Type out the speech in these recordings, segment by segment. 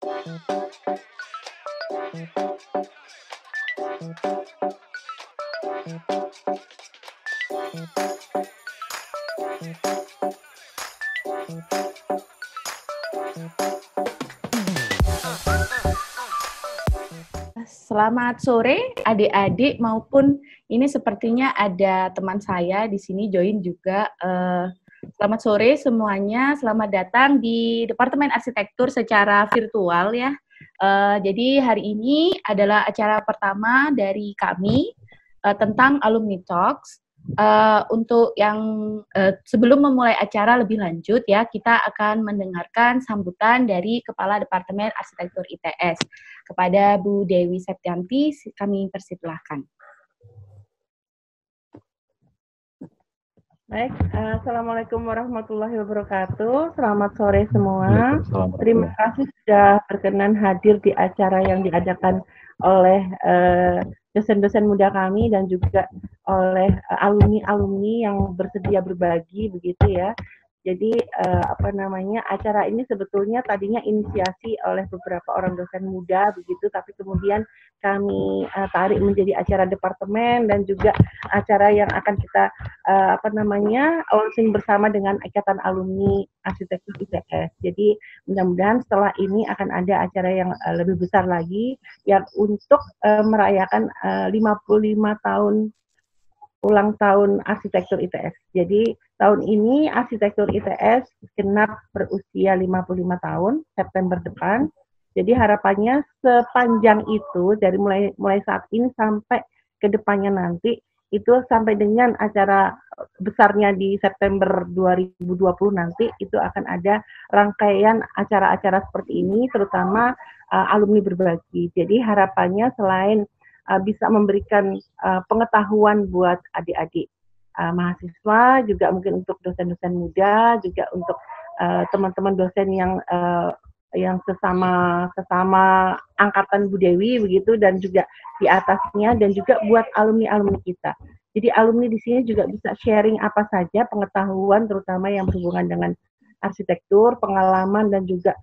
Selamat sore adik-adik maupun ini sepertinya ada teman saya di sini join juga. Selamat sore semuanya, selamat datang di Departemen Arsitektur secara virtual ya. Jadi hari ini adalah acara pertama dari kami tentang Alumni Talks. Untuk yang sebelum memulai acara lebih lanjut ya, kita akan mendengarkan sambutan dari Kepala Departemen Arsitektur ITS. Kepada Bu Dewi Septianti, kami persilahkan. Baik, Assalamualaikum warahmatullahi wabarakatuh. Selamat sore semua. Terima kasih sudah berkenan hadir di acara yang diadakan oleh dosen-dosen muda kami dan juga oleh alumni-alumni yang bersedia berbagi begitu ya. Jadi acara ini sebetulnya tadinya inisiasi oleh beberapa orang dosen muda begitu, tapi kemudian kami tarik menjadi acara departemen dan juga acara yang akan kita launching bersama dengan Ikatan Alumni Arsitektur ITS. Jadi mudah-mudahan setelah ini akan ada acara yang lebih besar lagi yang untuk merayakan 55 tahun ulang tahun arsitektur ITS. Jadi tahun ini arsitektur ITS genap berusia 55 tahun September depan. Jadi harapannya sepanjang itu dari mulai saat ini sampai ke depannya nanti itu sampai dengan acara besarnya di September 2020 nanti itu akan ada rangkaian acara-acara seperti ini terutama alumni berbagi. Jadi harapannya selain bisa memberikan pengetahuan buat adik-adik mahasiswa, juga mungkin untuk dosen-dosen muda, juga untuk teman-teman dosen yang sesama angkatan Bu Dewi begitu, dan juga di atasnya, dan juga buat alumni-alumni kita. Jadi alumni di sini juga bisa sharing apa saja pengetahuan terutama yang berhubungan dengan arsitektur, pengalaman, dan juga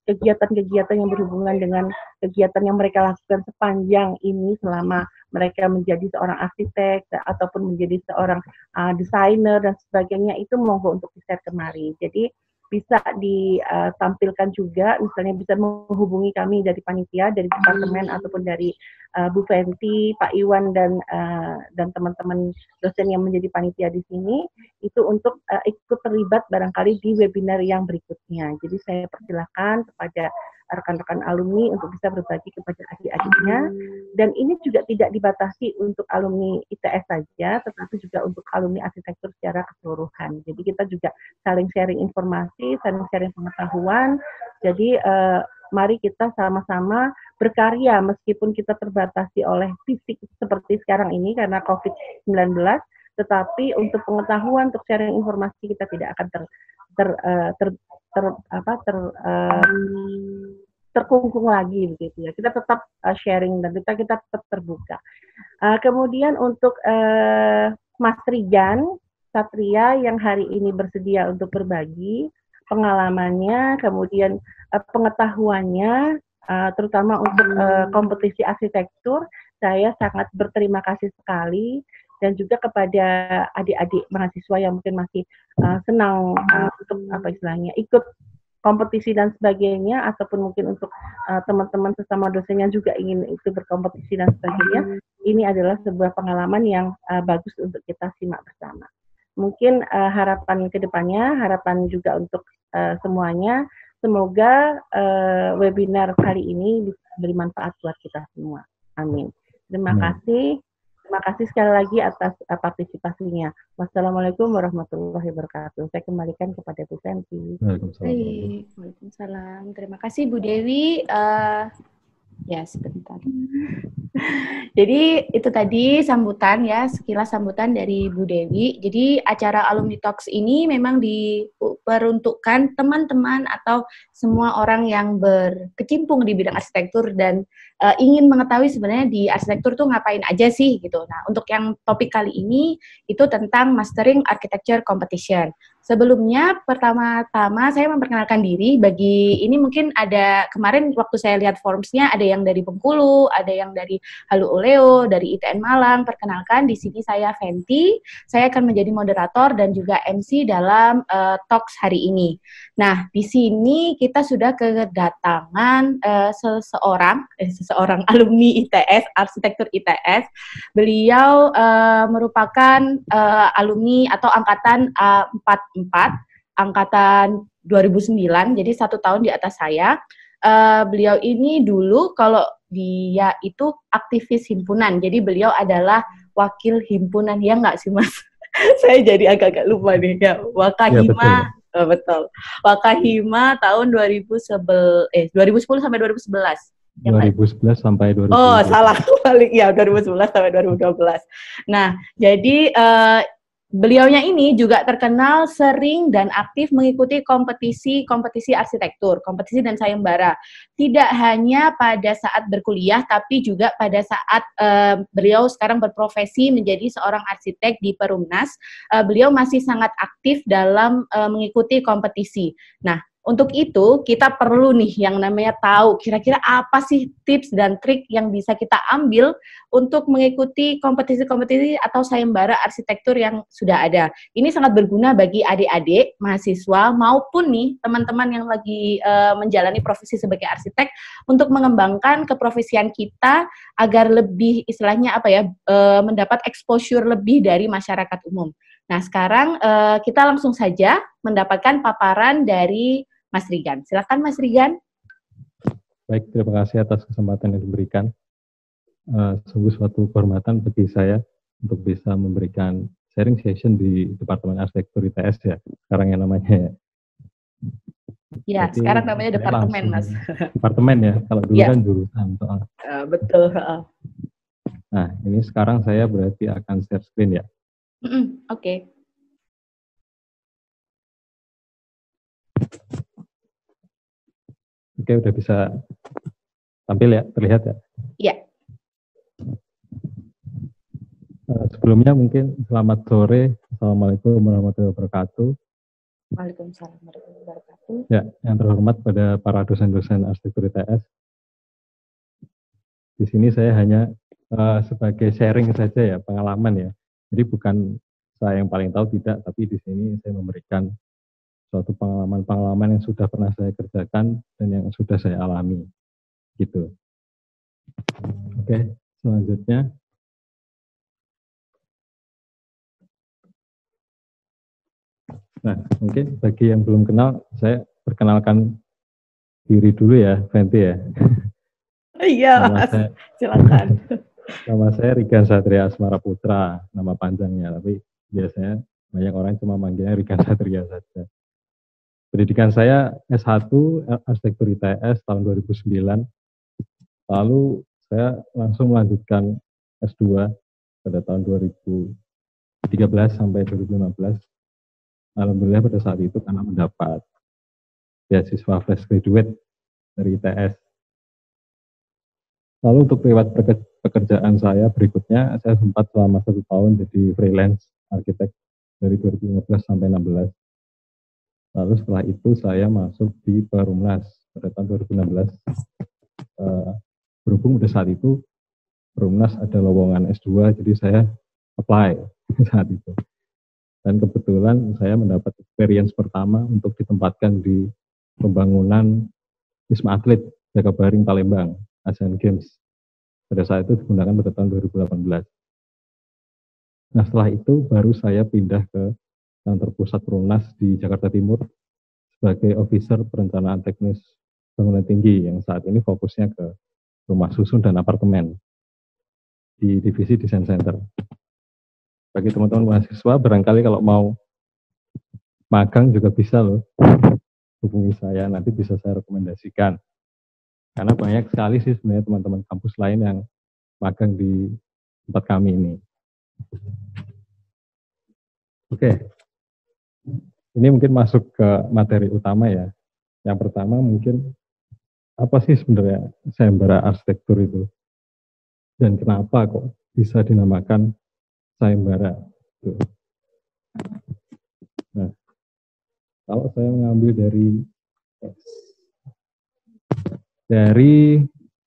kegiatan-kegiatan yang berhubungan dengan kegiatan yang mereka lakukan sepanjang ini selama mereka menjadi seorang arsitek ataupun menjadi seorang desainer dan sebagainya, itu monggo untuk di-share kemari. Jadi bisa ditampilkan juga, misalnya bisa menghubungi kami dari panitia, dari departemen ataupun dari Bu Fenty, Pak Iwan dan teman-teman dosen yang menjadi panitia di sini, itu untuk ikut terlibat barangkali di webinar yang berikutnya. Jadi saya persilakan kepada rekan-rekan alumni untuk bisa berbagi kepada adik-adiknya, dan ini juga tidak dibatasi untuk alumni ITS saja, tetapi juga untuk alumni arsitektur secara keseluruhan. Jadi kita juga saling sharing informasi, saling sharing pengetahuan. Jadi mari kita sama-sama berkarya meskipun kita terbatasi oleh fisik seperti sekarang ini karena COVID-19, tetapi untuk pengetahuan, untuk sharing informasi kita tidak akan terkungkung lagi begitu ya. Kita tetap sharing dan kita tetap terbuka. Kemudian untuk Mas Rijan Satria yang hari ini bersedia untuk berbagi pengalamannya, kemudian pengetahuannya, terutama untuk kompetisi arsitektur, saya sangat berterima kasih sekali. Dan juga kepada adik-adik mahasiswa yang mungkin masih senang untuk ikut kompetisi dan sebagainya, ataupun mungkin untuk teman-teman sesama dosennya juga ingin itu berkompetisi dan sebagainya, ini adalah sebuah pengalaman yang bagus untuk kita simak bersama. Mungkin harapan kedepannya, harapan juga untuk semuanya, semoga webinar kali ini bisa beri manfaat buat kita semua. Amin. Terima kasih. Terima kasih sekali lagi atas partisipasinya. Wassalamualaikum warahmatullahi wabarakatuh. Saya kembalikan kepada Bu Fenty. Waalaikumsalam. Terima kasih Bu Dewi. Ya, sebentar. Jadi itu tadi sambutan ya, sekilas sambutan dari Bu Dewi. Jadi acara Alumni Talks ini memang diperuntukkan teman-teman atau semua orang yang berkecimpung di bidang arsitektur dan ingin mengetahui sebenarnya di arsitektur tuh ngapain aja sih gitu. Nah, untuk yang topik kali ini itu tentang Mastering Architecture Competition. Sebelumnya, pertama-tama saya memperkenalkan diri. Bagi ini mungkin ada kemarin waktu saya lihat formsnya ada yang dari Bengkulu, ada yang dari Halu Oleo, dari ITN Malang. Perkenalkan, di sini saya Fenty. Saya akan menjadi moderator dan juga MC dalam talks hari ini. Nah, di sini kita sudah kedatangan seseorang alumni ITS, arsitektur ITS. Beliau merupakan alumni atau angkatan 44, angkatan 2009, jadi 1 tahun di atas saya. Beliau ini dulu kalau dia itu aktivis himpunan, jadi beliau adalah wakil himpunan, ya nggak sih Mas? Saya jadi agak-agak lupa nih ya, Wakahima. Ya, betul. Wakahima tahun 2010 sampai 2011. 2011 sampai 2012. Oh, salah balik ya, 2011 sampai 2012. Nah, jadi beliaunya ini juga terkenal sering dan aktif mengikuti kompetisi arsitektur, kompetisi dan sayembara. Tidak hanya pada saat berkuliah, tapi juga pada saat beliau sekarang berprofesi menjadi seorang arsitek di Perumnas, beliau masih sangat aktif dalam mengikuti kompetisi. Nah, untuk itu, kita perlu nih yang namanya tahu kira-kira apa sih tips dan trik yang bisa kita ambil untuk mengikuti kompetisi-kompetisi atau sayembara arsitektur yang sudah ada. Ini sangat berguna bagi adik-adik, mahasiswa, maupun nih teman-teman yang lagi menjalani profesi sebagai arsitek untuk mengembangkan keprofesian kita agar lebih istilahnya mendapat exposure lebih dari masyarakat umum. Nah, sekarang kita langsung saja mendapatkan paparan dari Mas Rigan. Silakan Mas Rigan. Baik, terima kasih atas kesempatan yang diberikan. Sungguh suatu kehormatan bagi saya untuk bisa memberikan sharing session di Departemen Arsitektur ITS ya. Sekarang yang namanya ya. Ya, jadi, sekarang namanya departemen Mas. Departemen ya, kalau dulu kan jurusan. Betul. Nah, ini sekarang saya berarti akan share screen ya. Oke. Oke, udah bisa tampil ya, terlihat ya? Iya. Sebelumnya mungkin selamat sore, Assalamualaikum warahmatullahi wabarakatuh. Waalaikumsalam warahmatullahi wabarakatuh. Ya, yang terhormat pada para dosen-dosen arsitektur ITS. Di sini saya hanya sebagai sharing saja ya, pengalaman ya. Jadi bukan saya yang paling tahu, tidak, tapi di sini saya memberikan suatu pengalaman-pengalaman yang sudah pernah saya kerjakan dan yang sudah saya alami, gitu. Oke, selanjutnya. Nah, mungkin bagi yang belum kenal, saya perkenalkan diri dulu ya, Fenty ya. Iya, silakan. Nama saya Rigan Satria Asmara Putra, nama panjangnya, tapi biasanya banyak orang cuma manggilnya Rigan Satria saja. Pendidikan saya S1 Arsitektur ITS tahun 2009. Lalu saya langsung melanjutkan S2 pada tahun 2013 sampai 2015. Alhamdulillah pada saat itu karena mendapat beasiswa fresh graduate dari ITS. Lalu untuk riwayat pekerjaan saya berikutnya, saya sempat selama 1 tahun jadi freelance arsitek dari 2015 sampai 2016. Lalu setelah itu saya masuk di Perumnas pada tahun 2016. Berhubung pada saat itu Perumnas ada lowongan S2, jadi saya apply saat itu. Dan kebetulan saya mendapat experience pertama untuk ditempatkan di pembangunan Wisma Atlet Jakabaring Palembang, Asian Games. Pada saat itu digunakan pada tahun 2018. Nah setelah itu baru saya pindah ke kantor pusat Perumnas di Jakarta Timur sebagai officer perencanaan teknis bangunan tinggi yang saat ini fokusnya ke rumah susun dan apartemen di divisi desain center. Bagi teman-teman mahasiswa barangkali kalau mau magang juga bisa loh, hubungi saya, nanti bisa saya rekomendasikan. Karena banyak sekali sih sebenarnya teman-teman kampus lain yang magang di tempat kami ini. Oke. Ini mungkin masuk ke materi utama ya. Yang pertama mungkin apa sih sebenarnya sayembara arsitektur itu dan kenapa kok bisa dinamakan sayembara? Tuh. Nah, kalau saya mengambil dari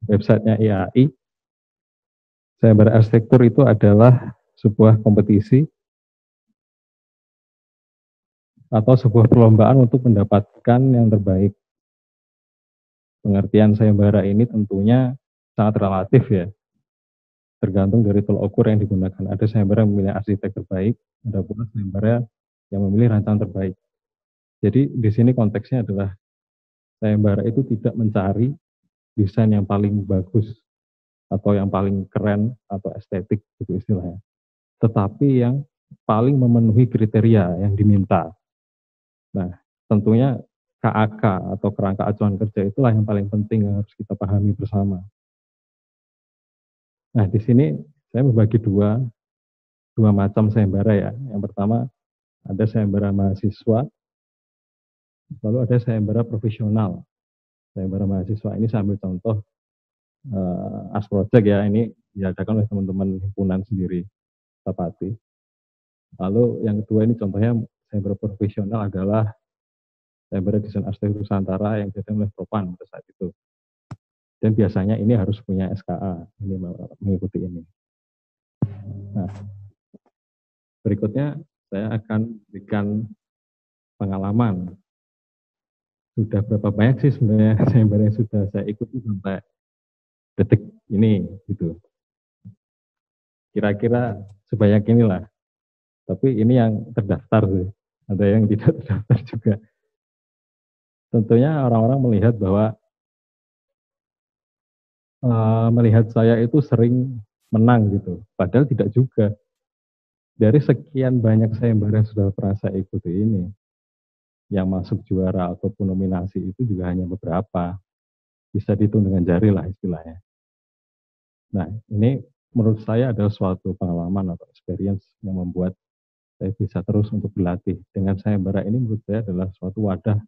websitenya IAI, sayembara arsitektur itu adalah sebuah kompetisi atau sebuah perlombaan untuk mendapatkan yang terbaik. Pengertian sayembara ini tentunya sangat relatif ya, tergantung dari tolok ukur yang digunakan. Ada sayembara yang memilih arsitek terbaik, ada pula sayembara yang memilih rancangan terbaik. Jadi di sini konteksnya adalah sayembara itu tidak mencari desain yang paling bagus atau yang paling keren atau estetik gitu istilahnya, tetapi yang paling memenuhi kriteria yang diminta. Nah, tentunya KAK atau kerangka acuan kerja itulah yang paling penting yang harus kita pahami bersama. Nah, di sini saya membagi dua macam sayembara ya. Yang pertama ada sayembara mahasiswa, lalu ada sayembara profesional. Sayembara mahasiswa ini saya ambil contoh Ars Project ya, ini diadakan oleh teman-teman himpunan sendiri, Tapati. Lalu yang kedua ini contohnya sayembara profesional adalah sayembara desain arsitektur Nusantara yang diadakan oleh Propan pada saat itu. Dan biasanya ini harus punya SKA, ini mengikuti ini. Nah, berikutnya saya akan berikan pengalaman. Sudah berapa banyak sih sebenarnya sayembara yang sudah saya ikuti sampai detik ini gitu. Kira-kira sebanyak inilah. Tapi ini yang terdaftar sih. Ada yang tidak terdaftar juga. Tentunya orang-orang melihat bahwa melihat saya itu sering menang gitu. Padahal tidak juga. Dari sekian banyak sayembara yang sudah pernah saya ikuti ini, yang masuk juara ataupun nominasi itu juga hanya beberapa. Bisa dihitung dengan jari lah istilahnya. Nah, ini menurut saya adalah suatu pengalaman atau experience yang membuat saya bisa terus untuk berlatih. Dengan sayembara ini menurut saya adalah suatu wadah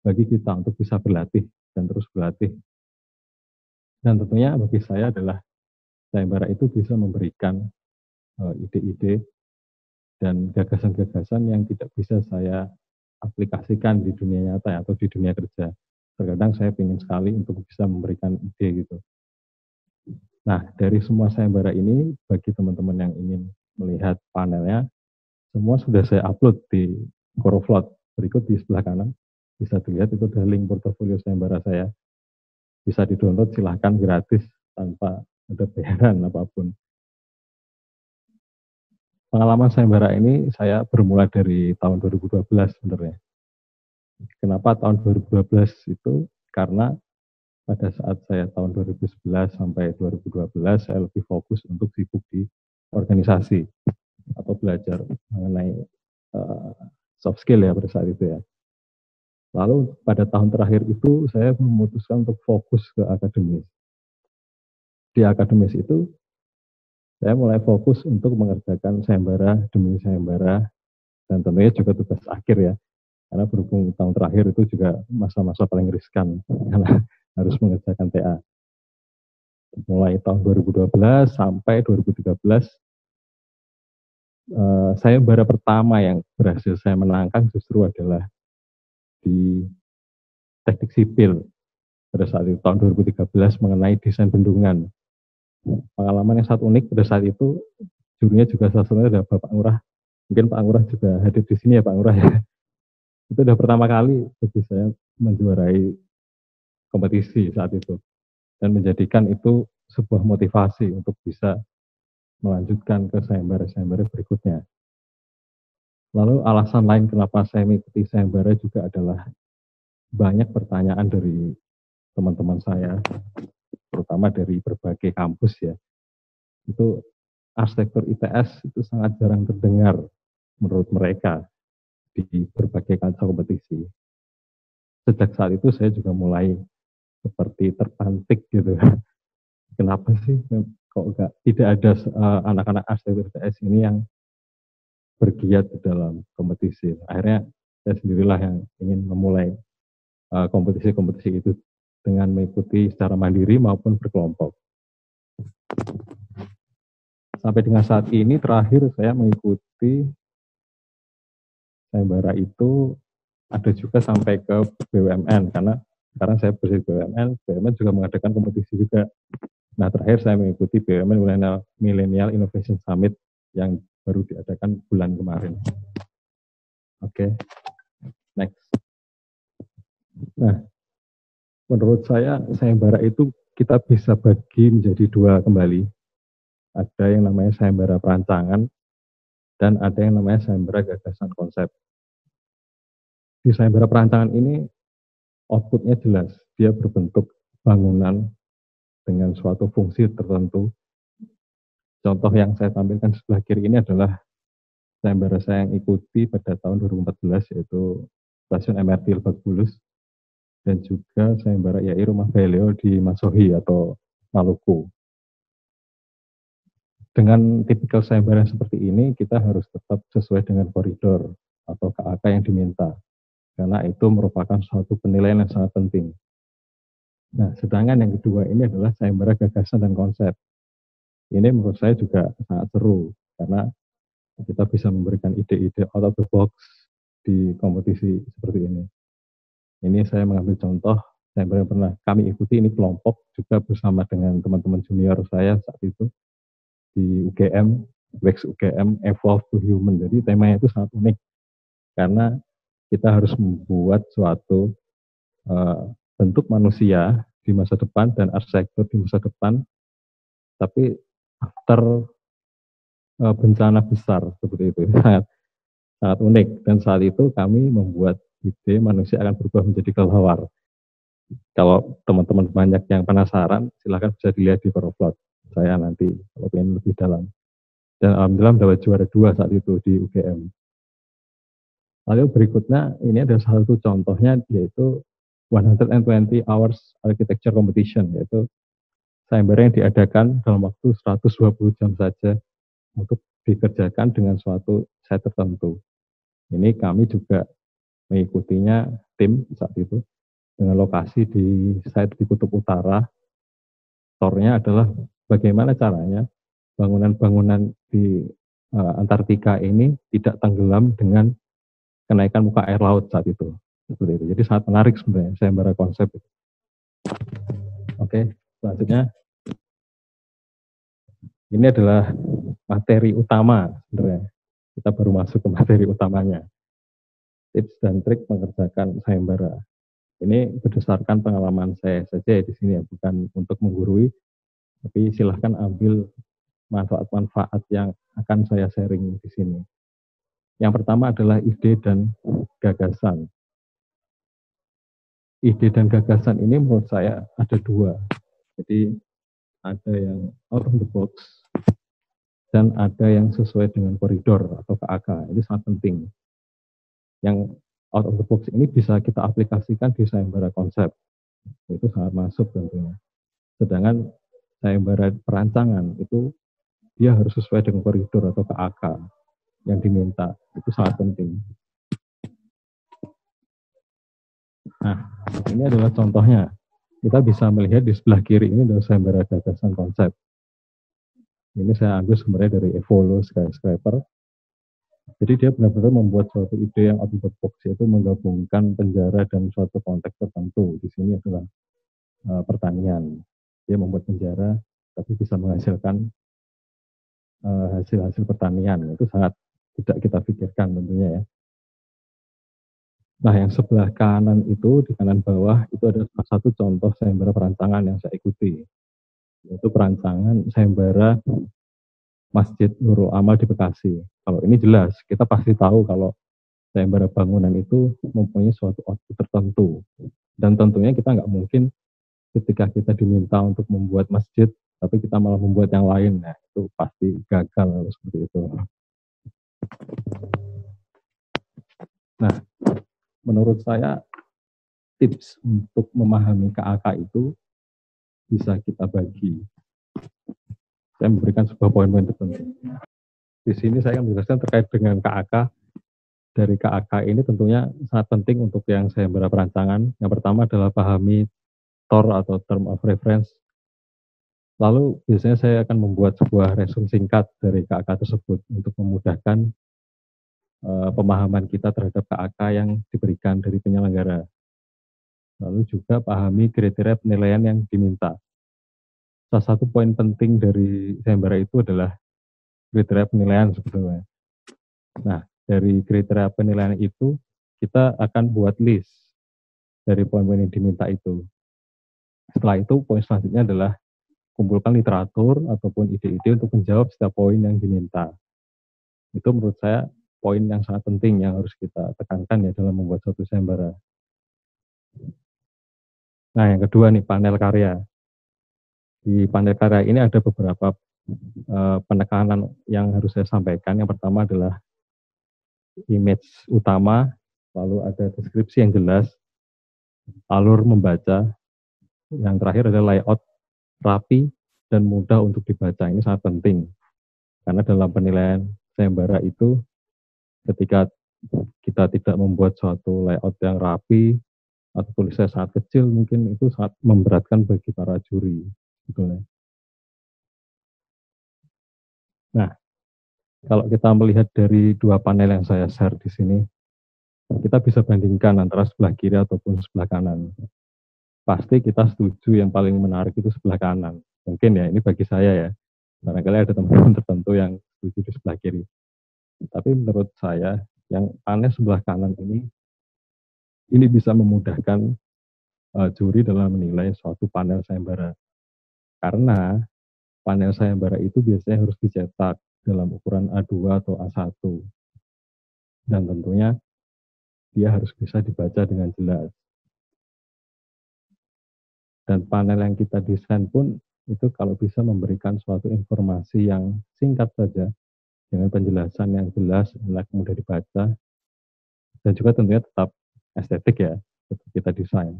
bagi kita untuk bisa berlatih dan terus berlatih. Dan tentunya bagi saya adalah sayembara itu bisa memberikan ide-ide dan gagasan-gagasan yang tidak bisa saya aplikasikan di dunia nyata atau di dunia kerja. Terkadang saya ingin sekali untuk bisa memberikan ide gitu. Nah, dari semua sayembara ini, bagi teman-teman yang ingin melihat panelnya, semua sudah saya upload di Coroflot. Berikut di sebelah kanan, bisa dilihat itu ada link portofolio sayembara saya. Bisa di-download silahkan gratis tanpa ada bayaran apapun. Pengalaman sayembara ini saya bermula dari tahun 2012 sebenarnya. Kenapa tahun 2012 itu? Karena pada saat saya tahun 2011 sampai 2012 saya lebih fokus untuk sibuk di organisasi atau belajar mengenai soft skill ya pada saat itu ya. Lalu pada tahun terakhir itu saya memutuskan untuk fokus ke akademis. Di akademis itu saya mulai fokus untuk mengerjakan sayembara demi sayembara dan tentunya juga tugas akhir ya. Karena berhubung tahun terakhir itu juga masa-masa paling riskan karena harus mengerjakan TA. Mulai tahun 2012 sampai 2013 sayembara pertama yang berhasil saya menangkan justru adalah di teknik sipil pada saat itu tahun 2013 mengenai desain bendungan. Pengalaman yang sangat unik pada saat itu jurinya juga salah satunya adalah Bapak Ngurah. Mungkin Pak Ngurah juga hadir di sini ya Pak Ngurah ya. Itu udah pertama kali bagi saya menjuarai kompetisi saat itu dan menjadikan itu sebuah motivasi untuk bisa melanjutkan ke sayembara-sayembara berikutnya. Lalu alasan lain kenapa saya mengikuti sayembara juga adalah banyak pertanyaan dari teman-teman saya, terutama dari berbagai kampus ya. Itu arsitektur ITS itu sangat jarang terdengar menurut mereka di berbagai kancah kompetisi. Sejak saat itu saya juga mulai seperti terpantik gitu. Kenapa sih kok tidak ada anak-anak arsitektur ITS ini yang bergiat di dalam kompetisi. Akhirnya saya sendirilah yang ingin memulai kompetisi-kompetisi itu dengan mengikuti secara mandiri maupun berkelompok. Sampai dengan saat ini terakhir saya mengikuti sayembara itu ada juga sampai ke BUMN, karena sekarang saya bersih BUMN juga mengadakan kompetisi juga. Nah, terakhir saya mengikuti BUMN Millennial Innovation Summit yang baru diadakan bulan kemarin. Oke, next. Nah, menurut saya sayembara itu kita bisa bagi menjadi dua kembali. Ada yang namanya sayembara perancangan dan ada yang namanya sayembara gagasan konsep. Di sayembara perancangan ini outputnya jelas, dia berbentuk bangunan dengan suatu fungsi tertentu. Contoh yang saya tampilkan sebelah kiri ini adalah sayembara saya yang ikuti pada tahun 2014, yaitu stasiun MRT Lebak Bulus, dan juga sayembara YAI Rumah Baileo di Masohi atau Maluku. Dengan tipikal sayembara seperti ini, kita harus tetap sesuai dengan koridor atau KAK yang diminta, karena itu merupakan suatu penilaian yang sangat penting. Nah, sedangkan yang kedua ini adalah sayembara gagasan dan konsep. Ini menurut saya juga sangat seru, karena kita bisa memberikan ide-ide out of the box di kompetisi seperti ini. Ini saya mengambil contoh sayembara yang pernah kami ikuti, ini kelompok juga bersama dengan teman-teman junior saya saat itu, di UGM, WEX UGM, Evolve to Human. Jadi temanya itu sangat unik, karena kita harus membuat suatu bentuk manusia di masa depan dan arsitektur di masa depan, tapi after bencana besar seperti itu. Sangat unik. Dan saat itu kami membuat ide manusia akan berubah menjadi kelelawar. Kalau teman-teman banyak yang penasaran, silahkan bisa dilihat di Powerplot saya nanti kalau ingin lebih dalam. Dan alhamdulillah mendapat juara 2 saat itu di UGM. Lalu berikutnya, ini ada salah satu contohnya, yaitu 120 Hours Architecture Competition, yaitu sayembara yang diadakan dalam waktu 120 jam saja untuk dikerjakan dengan suatu set tertentu. Ini kami juga mengikutinya tim saat itu, dengan lokasi di site di Kutub Utara. Core-nya adalah bagaimana caranya bangunan-bangunan di Antartika ini tidak tenggelam dengan kenaikan muka air laut saat itu. Seperti itu. Jadi sangat menarik sebenarnya sayembara konsep. Oke, selanjutnya ini adalah materi utama sebenarnya. Kita baru masuk ke materi utamanya. Tips dan trik mengerjakan sayembara. Ini berdasarkan pengalaman saya saja di sini ya, bukan untuk menggurui, tapi silahkan ambil manfaat-manfaat yang akan saya sharing di sini. Yang pertama adalah ide dan gagasan. Ide dan gagasan ini menurut saya ada dua. Jadi ada yang out of the box dan ada yang sesuai dengan koridor atau KAK. Ini sangat penting. Yang out of the box ini bisa kita aplikasikan di sayembara konsep. Itu sangat masuk tentunya. Sedangkan sayembara perancangan itu dia harus sesuai dengan koridor atau KAK yang diminta. Itu sangat penting. Nah, ini adalah contohnya. Kita bisa melihat di sebelah kiri ini adalah sayembara gagasan konsep. Ini saya ambil sebenarnya dari Evolo Skyscraper. Jadi dia benar-benar membuat suatu ide yang out of the box, yaitu menggabungkan penjara dan suatu konteks tertentu. Di sini adalah pertanian. Dia membuat penjara, tapi bisa menghasilkan hasil-hasil pertanian. Itu sangat tidak kita pikirkan tentunya ya. Nah, yang sebelah kanan itu, di kanan bawah, itu ada salah satu contoh sayembara perancangan yang saya ikuti. Yaitu perancangan sayembara Masjid Nurul Amal di Bekasi. Kalau ini jelas, kita pasti tahu kalau sayembara bangunan itu mempunyai suatu output tertentu. Dan tentunya kita nggak mungkin ketika kita diminta untuk membuat masjid, tapi kita malah membuat yang lain. Nah, itu pasti gagal seperti itu. Nah, menurut saya tips untuk memahami KAK itu bisa kita bagi. Saya memberikan sebuah poin-poin tertentu. Di sini saya akan menjelaskan terkait dengan KAK. Dari KAK ini tentunya sangat penting untuk yang sayembara perancangan. Yang pertama adalah pahami TOR atau Term of Reference. Lalu biasanya saya akan membuat sebuah resume singkat dari KAK tersebut untuk memudahkan pemahaman kita terhadap KAK yang diberikan dari penyelenggara. Lalu juga pahami kriteria penilaian yang diminta. Salah satu poin penting dari sayembara itu adalah kriteria penilaian sebetulnya. Nah, dari kriteria penilaian itu kita akan buat list dari poin-poin yang diminta itu. Setelah itu, poin selanjutnya adalah kumpulkan literatur ataupun ide-ide untuk menjawab setiap poin yang diminta. Itu menurut saya poin yang sangat penting yang harus kita tekankan ya dalam membuat suatu sayembara. Nah, yang kedua nih, panel karya. Di panel karya ini ada beberapa penekanan yang harus saya sampaikan. Yang pertama adalah image utama, lalu ada deskripsi yang jelas, alur membaca, yang terakhir adalah layout rapi dan mudah untuk dibaca. Ini sangat penting karena dalam penilaian sayembara itu ketika kita tidak membuat suatu layout yang rapi atau tulisannya sangat kecil, mungkin itu sangat memberatkan bagi para juri. Sebetulnya. Nah, kalau kita melihat dari dua panel yang saya share di sini, kita bisa bandingkan antara sebelah kiri ataupun sebelah kanan. Pasti kita setuju yang paling menarik itu sebelah kanan. Mungkin ya, ini bagi saya ya. Barangkali ada teman-teman tertentu yang setuju di sebelah kiri. Tapi menurut saya, yang panel sebelah kanan ini bisa memudahkan juri dalam menilai suatu panel sayembara. Karena panel sayembara itu biasanya harus dicetak dalam ukuran A2 atau A1. Dan tentunya dia harus bisa dibaca dengan jelas. Dan panel yang kita desain pun itu kalau bisa memberikan suatu informasi yang singkat saja dengan penjelasan yang jelas, enak, mudah dibaca, dan juga tentunya tetap estetik ya, tetap kita desain.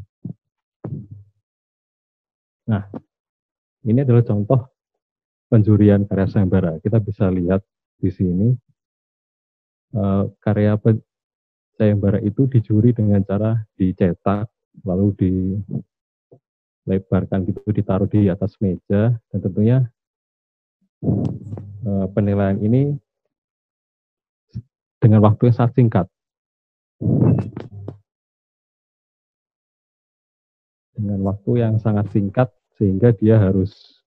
Nah, ini adalah contoh penjurian karya sayembara. Kita bisa lihat di sini karya sayembara itu dijuri dengan cara dicetak, lalu dilebarkan gitu, ditaruh di atas meja, dan tentunya penilaian ini dengan waktu yang sangat singkat. Dengan waktu yang sangat singkat sehingga dia harus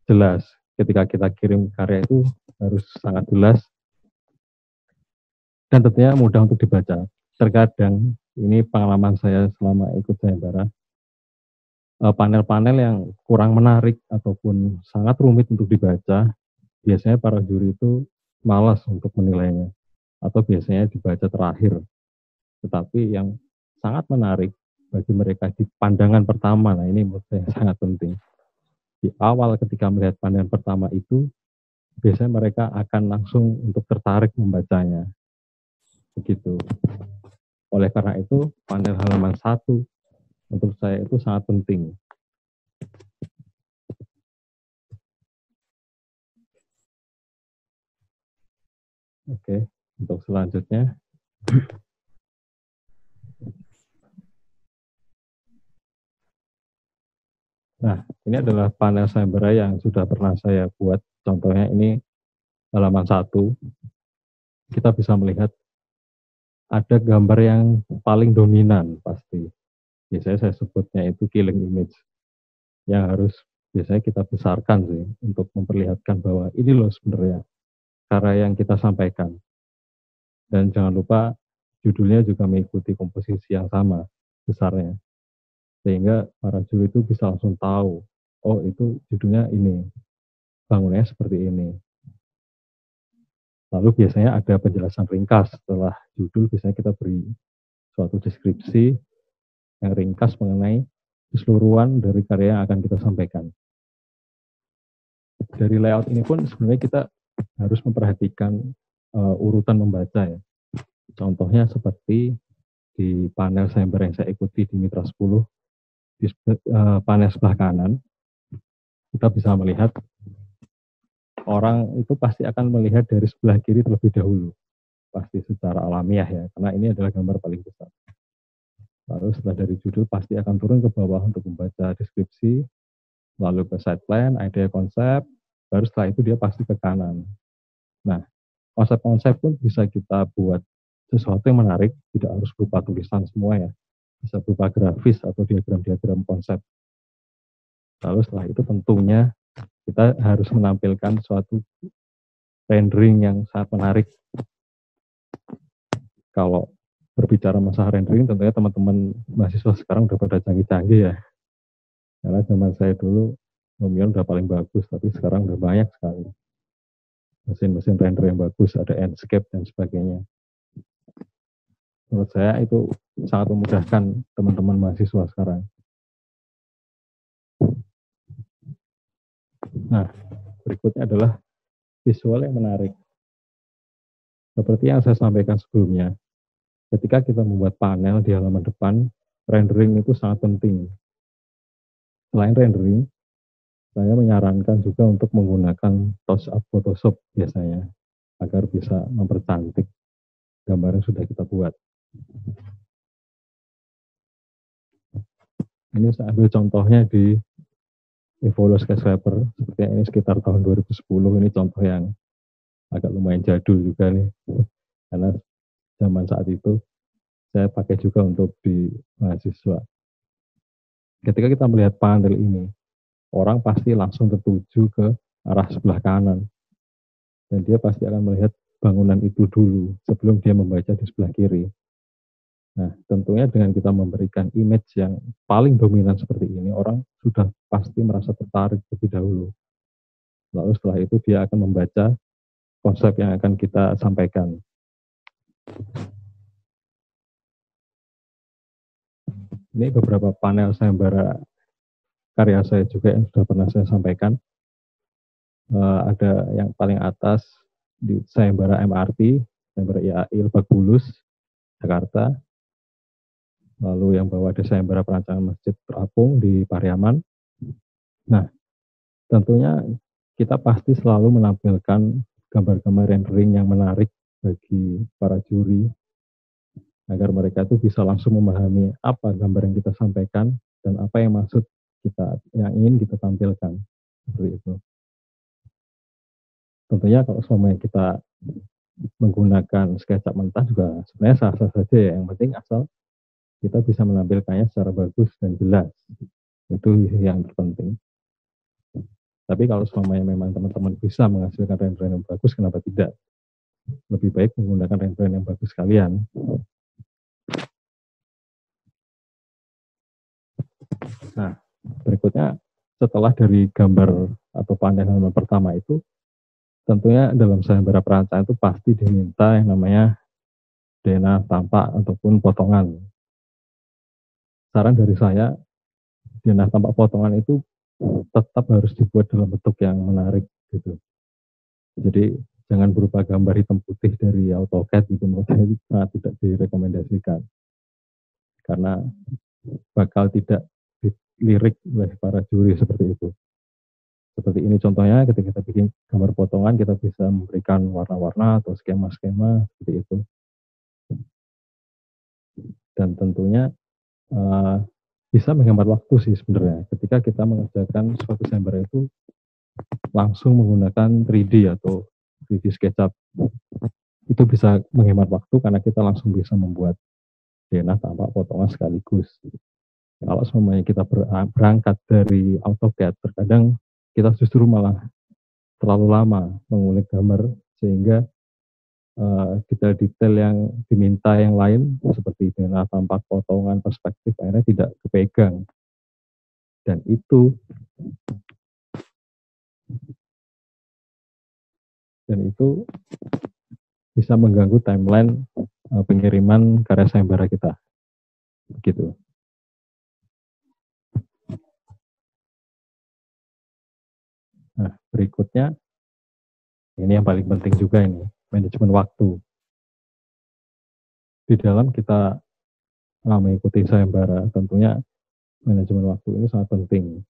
jelas. Ketika kita kirim karya itu harus sangat jelas dan tentunya mudah untuk dibaca. Terkadang ini pengalaman saya selama ikut sayembara, panel-panel yang kurang menarik ataupun sangat rumit untuk dibaca, biasanya para juri itu malas untuk menilainya atau biasanya dibaca terakhir. Tetapi yang sangat menarik bagi mereka di pandangan pertama, nah ini menurut saya sangat penting. Di awal ketika melihat pandangan pertama itu, biasanya mereka akan langsung untuk tertarik membacanya. Begitu. Oleh karena itu, panel halaman 1 untuk saya itu sangat penting. Oke, untuk selanjutnya. Nah, ini adalah panel sayembara yang sudah pernah saya buat. Contohnya ini halaman 1. Kita bisa melihat ada gambar yang paling dominan pasti. Biasanya saya sebutnya itu killing image. Yang harus biasanya kita besarkan sih untuk memperlihatkan bahwa ini loh sebenarnya karya yang kita sampaikan. Dan jangan lupa judulnya juga mengikuti komposisi yang sama besarnya. Sehingga para juri itu bisa langsung tahu, oh itu judulnya ini, bangunannya seperti ini. Lalu biasanya ada penjelasan ringkas setelah judul, biasanya kita beri suatu deskripsi yang ringkas mengenai keseluruhan dari karya yang akan kita sampaikan. Dari layout ini pun sebenarnya kita harus memperhatikan urutan membaca ya. Contohnya seperti di panel sayembara yang saya ikuti di Mitra 10, di panel sebelah kanan, kita bisa melihat orang itu pasti akan melihat dari sebelah kiri terlebih dahulu. Pasti secara alamiah ya, karena ini adalah gambar paling besar. Lalu setelah dari judul pasti akan turun ke bawah untuk membaca deskripsi, lalu ke side plan, ide konsep, baru setelah itu dia pasti ke kanan. Nah, konsep-konsep pun bisa kita buat sesuatu yang menarik, tidak harus berupa tulisan semua ya. Bisa berupa grafis atau diagram-diagram konsep. Lalu setelah itu tentunya kita harus menampilkan suatu rendering yang sangat menarik. Kalau berbicara masalah rendering, tentunya teman-teman mahasiswa sekarang udah pada canggih-canggih ya. Karena zaman saya dulu, Lumion udah paling bagus, tapi sekarang udah banyak sekali mesin-mesin render yang bagus, ada Enscape dan sebagainya. Menurut saya itu sangat memudahkan teman-teman mahasiswa sekarang. Nah, berikutnya adalah visual yang menarik. Seperti yang saya sampaikan sebelumnya, ketika kita membuat panel di halaman depan, rendering itu sangat penting. Selain rendering, saya menyarankan juga untuk menggunakan touch-up Photoshop biasanya, agar bisa mempercantik gambar yang sudah kita buat. Ini saya ambil contohnya di Evolus Skyscraper, sepertinya ini sekitar tahun 2010, ini contoh yang agak lumayan jadul juga nih, karena zaman saat itu saya pakai juga untuk di mahasiswa. Ketika kita melihat panel ini, orang pasti langsung tertuju ke arah sebelah kanan, dan dia pasti akan melihat bangunan itu dulu sebelum dia membaca di sebelah kiri. Nah, tentunya dengan kita memberikan image yang paling dominan seperti ini, orang sudah pasti merasa tertarik lebih dahulu. Lalu setelah itu dia akan membaca konsep yang akan kita sampaikan. Ini beberapa panel sayembara karya saya juga yang sudah pernah saya sampaikan. Ada yang paling atas di sayembara MRT, sayembara IAI Lebak Bulus, Jakarta. Lalu yang bawah ada sayembara perancangan Masjid Terapung di Pariaman. Nah, tentunya kita pasti selalu menampilkan gambar-gambar rendering yang menarik bagi para juri, agar mereka itu bisa langsung memahami apa gambar yang kita sampaikan dan apa yang maksud kita, yang ingin kita tampilkan. Seperti itu. Tentunya kalau selama kita menggunakan SketchUp mentah juga sebenarnya sah-sah saja ya. Yang penting asal kita bisa menampilkannya secara bagus dan jelas. Itu yang terpenting. Tapi kalau selamanya memang teman-teman bisa menghasilkan rendering yang bagus, kenapa tidak? Lebih baik menggunakan rendering yang bagus sekalian. Nah, berikutnya setelah dari gambar atau panel halaman pertama itu, tentunya dalam sayembara perancangan itu pasti diminta yang namanya DNA tampak ataupun potongan. Saran dari saya, DNA tampak potongan itu tetap harus dibuat dalam bentuk yang menarik gitu. Jadi jangan berupa gambar hitam putih dari AutoCAD gitu, menurut saya itu sangat tidak direkomendasikan. Karena bakal tidak dilirik oleh para juri seperti itu. Seperti ini contohnya, ketika kita bikin gambar potongan, kita bisa memberikan warna-warna atau skema-skema seperti itu. Dan tentunya bisa menghemat waktu sih sebenarnya. Ketika kita mengerjakan suatu sayembara itu langsung menggunakan 3D atau 3D SketchUp, itu bisa menghemat waktu karena kita langsung bisa membuat DNA tampak potongan sekaligus. Kalau semuanya kita berangkat dari AutoCAD, terkadang kita justru malah terlalu lama mengulik gambar sehingga detail-detail yang diminta yang lain seperti DNA tampak potongan, perspektif akhirnya tidak kepegang, dan itu bisa mengganggu timeline pengiriman karya sayembara kita. Begitu. Nah, berikutnya ini yang paling penting juga, ini manajemen waktu. Di dalam kita mengikuti sayembara, tentunya manajemen waktu ini sangat penting.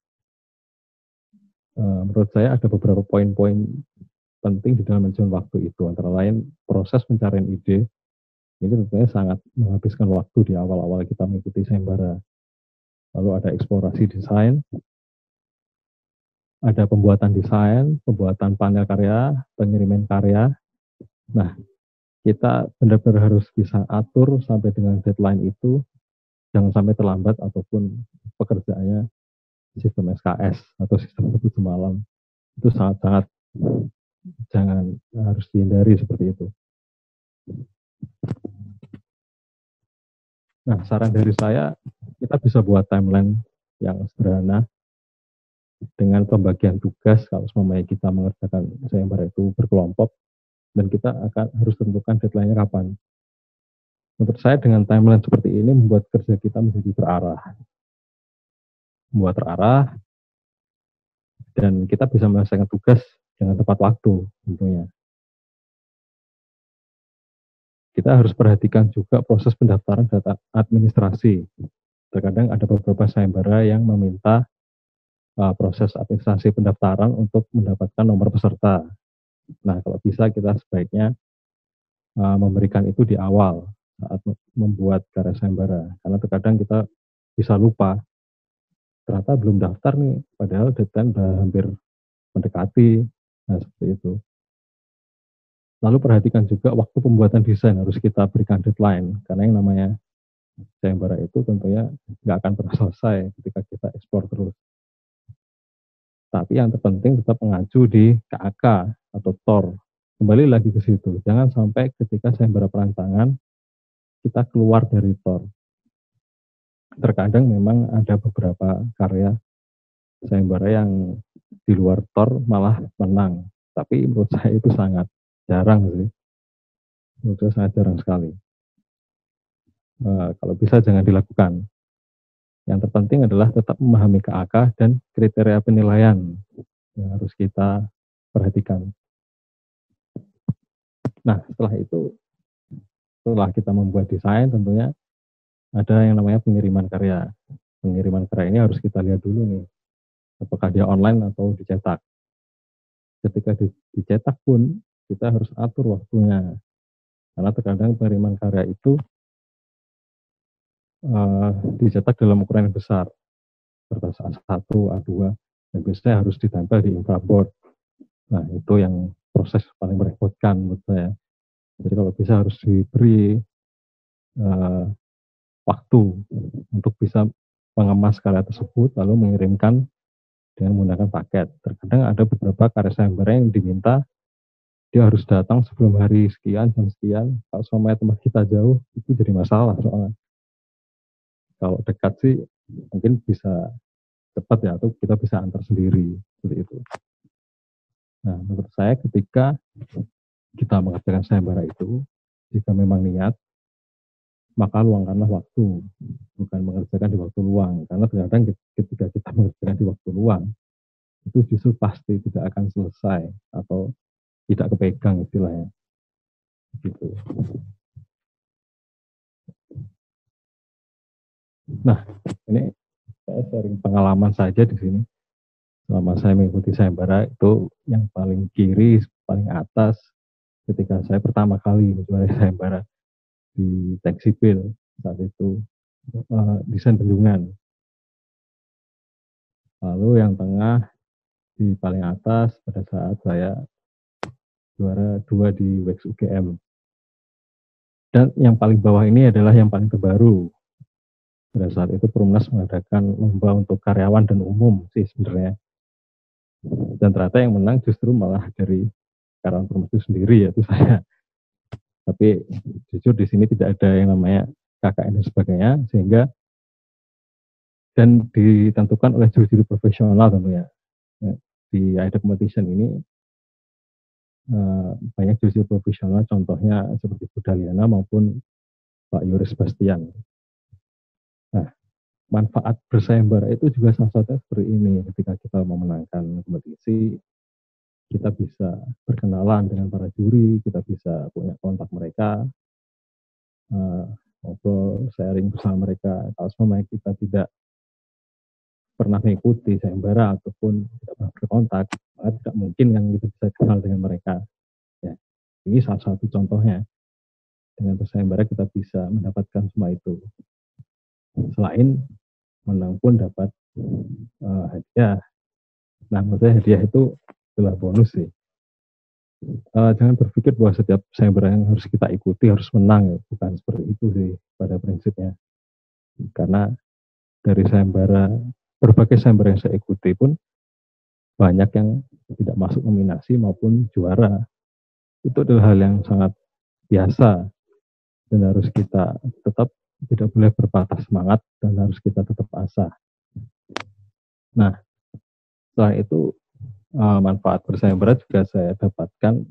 Menurut saya ada beberapa poin-poin penting di dalam manajemen waktu itu, antara lain proses pencarian ide, Ini tentunya sangat menghabiskan waktu di awal-awal kita mengikuti sayembara. Lalu ada eksplorasi desain, ada pembuatan desain, pembuatan panel karya, pengiriman karya. Nah, kita benar-benar harus bisa atur sampai dengan deadline itu, jangan sampai terlambat ataupun pekerjaannya sistem SKS atau sistem ngebut semalam. Itu sangat-sangat jangan harus dihindari seperti itu. Nah, saran dari saya, kita bisa buat timeline yang sederhana dengan pembagian tugas. Kalau semuanya kita mengerjakan sayembara itu berkelompok, dan kita akan harus tentukan deadline-nya kapan. Menurut saya dengan timeline seperti ini membuat kerja kita menjadi terarah, dan kita bisa menyelesaikan tugas dengan tepat waktu tentunya. Kita harus perhatikan juga proses pendaftaran data administrasi. Terkadang ada beberapa sayembara yang meminta proses administrasi pendaftaran untuk mendapatkan nomor peserta. Nah, kalau bisa kita sebaiknya memberikan itu di awal saat membuat karya sayembara. Karena terkadang kita bisa lupa, ternyata belum daftar nih, padahal deadline udah hampir mendekati. Nah, seperti itu. Lalu perhatikan juga waktu pembuatan desain, harus kita berikan deadline, karena yang namanya sayembara itu tentunya nggak akan pernah selesai ketika kita ekspor terus. Tapi yang terpenting tetap mengacu di KAK atau TOR. Kembali lagi ke situ, jangan sampai ketika sayembara perancangan kita keluar dari TOR. Terkadang memang ada beberapa karya sayembara yang di luar TOR malah menang, tapi menurut saya itu sangat jarang sih. Menurut saya sangat jarang sekali. Kalau bisa jangan dilakukan. Yang terpenting adalah tetap memahami KAK dan kriteria penilaian yang harus kita perhatikan. Nah, setelah kita membuat desain, tentunya ada yang namanya pengiriman karya. Pengiriman karya ini harus kita lihat dulu nih, apakah dia online atau dicetak. Ketika dicetak pun, kita harus atur waktunya. Karena terkadang pengiriman karya itu dicetak dalam ukuran yang besar, kertas A1, A2, dan biasanya harus ditempel di infraboard. Nah, itu yang proses paling merepotkan menurut saya. Jadi kalau bisa harus diberi waktu untuk bisa mengemas karya tersebut, lalu mengirimkan dengan menggunakan paket. Terkadang ada beberapa karya sayembara yang diminta dia harus datang sebelum hari sekian, jam sekian. Kalau sama tempat kita jauh, itu jadi masalah soalnya. Kalau dekat sih mungkin bisa cepat ya, atau kita bisa antar sendiri seperti itu. Nah, menurut saya ketika kita mengerjakan sayembara itu, jika memang niat, maka luangkanlah waktu, bukan mengerjakan di waktu luang. Karena terkadang ketika kita mengerjakan di waktu luang, itu justru pasti tidak akan selesai atau tidak kepegang istilahnya. Gitu. Nah, ini saya sharing pengalaman saja di sini. Selama saya mengikuti sayembara itu yang paling kiri, paling atas, ketika saya pertama kali menjuarai sayembara di Teknik Sipil saat itu desain bendungan. Lalu yang tengah di paling atas pada saat saya juara 2 di WEX UGM. Dan yang paling bawah ini adalah yang paling terbaru. Pada saat itu Perumnas mengadakan lomba untuk karyawan dan umum sih sebenarnya. Dan ternyata yang menang justru malah dari karyawan Perumnas itu sendiri, yaitu saya. Tapi jujur di sini tidak ada yang namanya KKN dan sebagainya, sehingga dan ditentukan oleh juri-juri profesional tentunya. Di AIDA Competition ini banyak juri profesional, contohnya seperti Bu Daliana maupun Pak Yoris Bastian. Nah, manfaat bersayembara itu juga salah satunya seperti ini. Ketika kita memenangkan kompetisi, kita bisa berkenalan dengan para juri, kita bisa punya kontak mereka, ngobrol, sharing bersama mereka. Kalau selama kita tidak pernah mengikuti sayembara ataupun tidak pernah berkontak, maka tidak mungkin kan kita bisa kenal dengan mereka. Ya, ini salah satu contohnya. Dengan bersayembara kita bisa mendapatkan semua itu. Selain menang pun dapat hadiah. Nah, menurut saya hadiah itu adalah bonus sih. Jangan berpikir bahwa setiap sayembara yang harus kita ikuti harus menang, ya. Bukan seperti itu sih pada prinsipnya. Karena dari sayembara, berbagai sayembara yang saya ikuti pun banyak yang tidak masuk nominasi maupun juara. Itu adalah hal yang sangat biasa dan harus kita tetap tidak boleh berpatah semangat dan harus kita tetap asa. Nah, setelah itu manfaat bersayembara juga saya dapatkan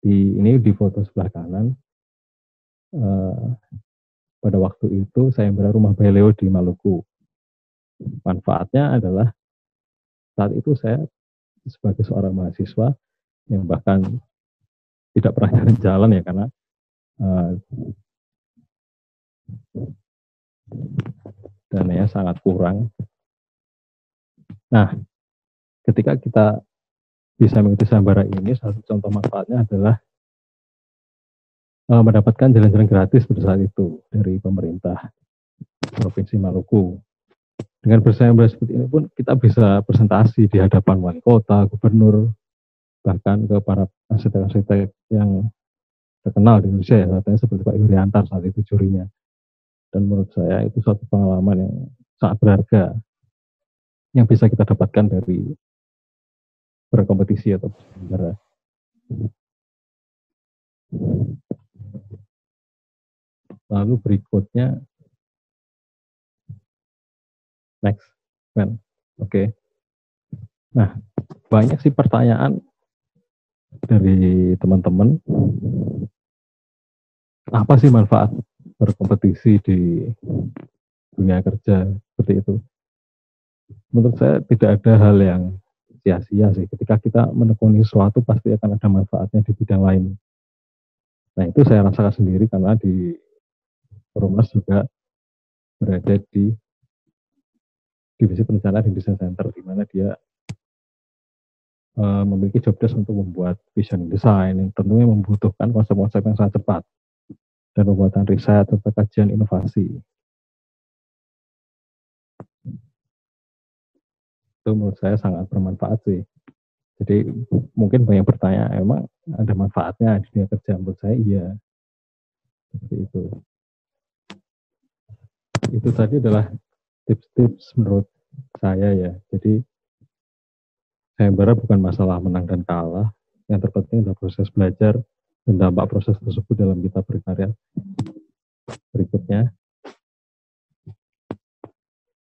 di foto sebelah kanan. Pada waktu itu sayembara Rumah Bayi Leo di Maluku. Manfaatnya adalah saat itu saya sebagai seorang mahasiswa yang bahkan tidak pernah jalan ya karena dananya sangat kurang. Nah, ketika kita bisa mengikuti sayembara ini, salah satu contoh manfaatnya adalah mendapatkan jalan-jalan gratis pada saat itu dari pemerintah Provinsi Maluku. Dengan bersayembara seperti ini pun kita bisa presentasi di hadapan wali kota, gubernur, bahkan ke para arsitek-arsitek yang terkenal di Indonesia ya, katanya seperti Pak Yuryantar saat itu jurinya. Dan menurut saya itu suatu pengalaman yang sangat berharga yang bisa kita dapatkan dari berkompetisi atau bersayembara. Lalu berikutnya next, man. Oke. Nah, banyak sih pertanyaan dari teman-teman. Apa sih manfaat berkompetisi di dunia kerja seperti itu? Menurut saya tidak ada hal yang sia-sia sih. Ketika kita menekuni sesuatu pasti akan ada manfaatnya di bidang lain. Nah, itu saya rasakan sendiri karena di Perumnas juga berada di divisi perencanaan di desain center, di mana dia memiliki job desk untuk membuat vision design yang tentunya membutuhkan konsep-konsep yang sangat cepat dan pembuatan riset atau kajian inovasi. Itu menurut saya sangat bermanfaat sih. Jadi mungkin banyak bertanya, emang ada manfaatnya di dunia kerja? Menurut saya iya. Seperti itu. Itu tadi adalah tips-tips menurut saya ya. Jadi sayembara bukan masalah menang dan kalah. Yang terpenting adalah proses belajar dan dampak proses tersebut dalam kita berkarya. Berikutnya,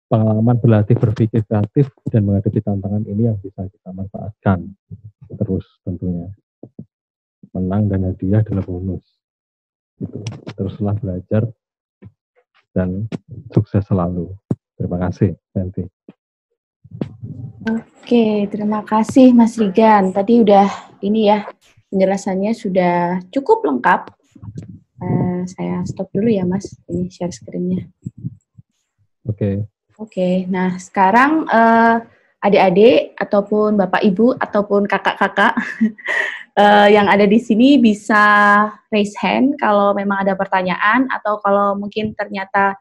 pengalaman berlatih berpikir kreatif dan menghadapi tantangan ini yang bisa kita manfaatkan terus tentunya. Menang dan hadiah adalah bonus. Gitu. Teruslah belajar dan sukses selalu. Terima kasih, Nanti. Oke, terima kasih Mas Rigan. Tadi udah ini ya, penjelasannya sudah cukup lengkap. Saya stop dulu ya Mas, ini share screen-nya. Oke, nah sekarang adik-adik ataupun bapak ibu ataupun kakak-kakak yang ada di sini bisa raise hand kalau memang ada pertanyaan atau kalau mungkin ternyata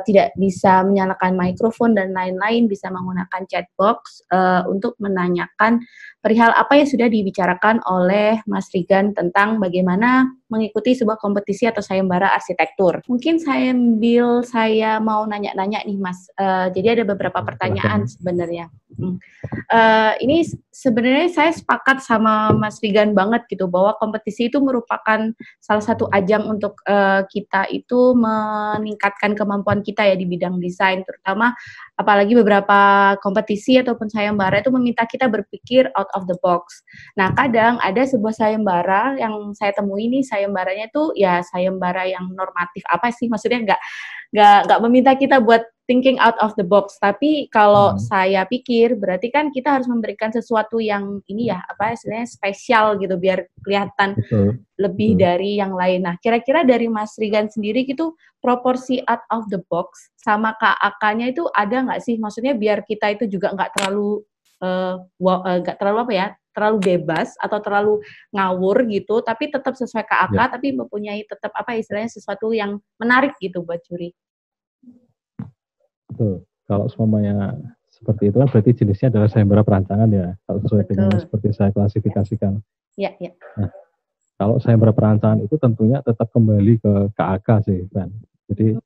tidak bisa menyalakan mikrofon dan lain-lain, bisa menggunakan chat box untuk menanyakan perihal apa yang sudah dibicarakan oleh Mas Rigan tentang bagaimana mengikuti sebuah kompetisi atau sayembara arsitektur. Mungkin sambil saya mau nanya-nanya nih Mas, jadi ada beberapa pertanyaan sebenarnya. Ini sebenarnya saya sepakat sama Mas Rigan banget gitu, bahwa kompetisi itu merupakan salah satu ajang untuk kita itu meningkatkan kemampuan kita ya di bidang desain, terutama apalagi beberapa kompetisi ataupun sayembara itu meminta kita berpikir out of the box. Nah, kadang ada sebuah sayembara yang saya temui nih, sayembaranya tuh ya sayembara yang normatif. Apa sih maksudnya, nggak meminta kita buat thinking out of the box, tapi kalau saya pikir berarti kan kita harus memberikan sesuatu yang ini ya, apa istilahnya spesial gitu, biar kelihatan lebih dari yang lain. Nah, kira-kira dari Mas Rigan sendiri gitu, proporsi out of the box sama KAK-nya itu ada nggak sih? Maksudnya biar kita itu juga nggak terlalu apa ya, terlalu bebas atau terlalu ngawur gitu, tapi tetap sesuai KAK, tapi mempunyai tetap apa istilahnya sesuatu yang menarik gitu buat juri. Betul. Kalau semuanya seperti itu kan berarti jenisnya adalah sayembara perancangan ya, kalau sesuai dengan seperti saya klasifikasikan. Iya, iya. Nah, kalau sayembara perancangan itu tentunya tetap kembali ke KAK sih, kan. Jadi